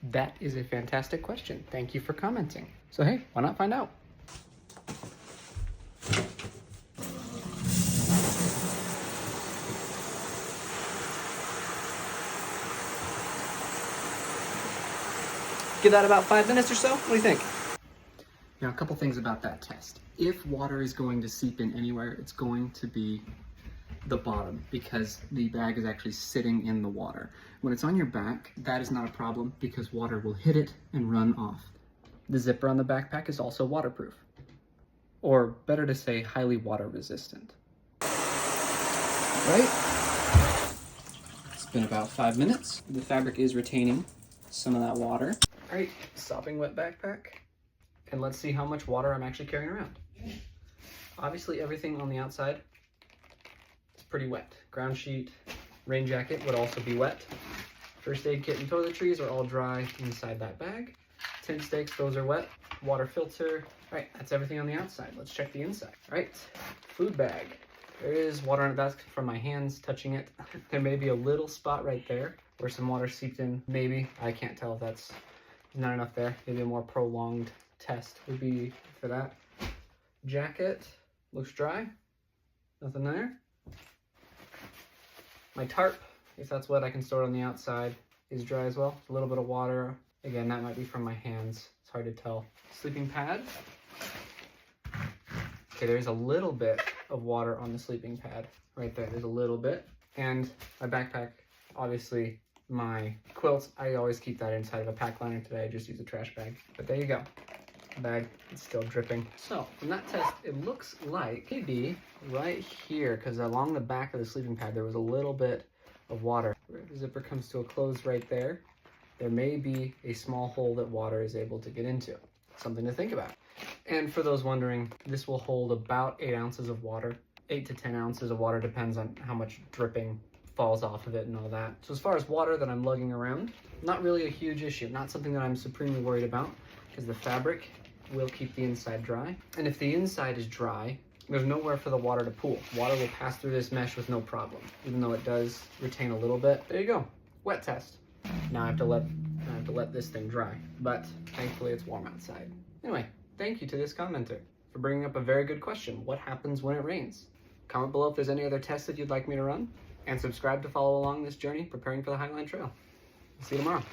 That is a fantastic question. Thank you for commenting. So hey, why not find out? Give that about 5 minutes or so. What do you think? Now, a couple things about that test. If water is going to seep in anywhere, it's going to be the bottom because the bag is actually sitting in the water. When it's on your back, that is not a problem because water will hit it and run off. The zipper on the backpack is also waterproof, or better to say, highly water resistant. Right? It's been about 5 minutes. The fabric is retaining some of that water. All right, sopping wet backpack. And let's see how much water I'm actually carrying around. Obviously everything on the outside is pretty wet. Ground sheet, rain jacket would also be wet. First aid kit and toiletries are all dry inside that bag. Tin stakes, those are wet. Water filter. All right, that's everything on the outside. Let's check the inside. All right, food bag. There is water on it. That's from my hands touching it. There may be a little spot right there where some water seeped in. Maybe, I can't tell if that's not enough there. Maybe a more prolonged test would be for that. Jacket looks dry. Nothing there. My tarp, if that's wet, I can store it on the outside, is dry as well. A little bit of water. Again, that might be from my hands. It's hard to tell. Sleeping pad. Okay, there's a little bit of water on the sleeping pad right there. There's a little bit. And my backpack, obviously, my quilts, I always keep that inside of a pack liner. Today I just use a trash bag. But there you go. The bag is still dripping. So from that test, it looks like maybe right here, because along the back of the sleeping pad there was a little bit of water. Where the zipper comes to a close right there, there may be a small hole that water is able to get into. Something to think about. And for those wondering, this will hold about 8 ounces of water. 8 to 10 ounces of water, depends on how much dripping falls off of it and all that. So as far as water that I'm lugging around, not really a huge issue. Not something that I'm supremely worried about because the fabric will keep the inside dry. And if the inside is dry, there's nowhere for the water to pool. Water will pass through this mesh with no problem, even though it does retain a little bit. There you go, wet test. Now I have to let this thing dry, but thankfully it's warm outside. Anyway, thank you to this commenter for bringing up a very good question. What happens when it rains? Comment below if there's any other tests that you'd like me to run, and subscribe to follow along this journey preparing for the Highline Trail. See you tomorrow.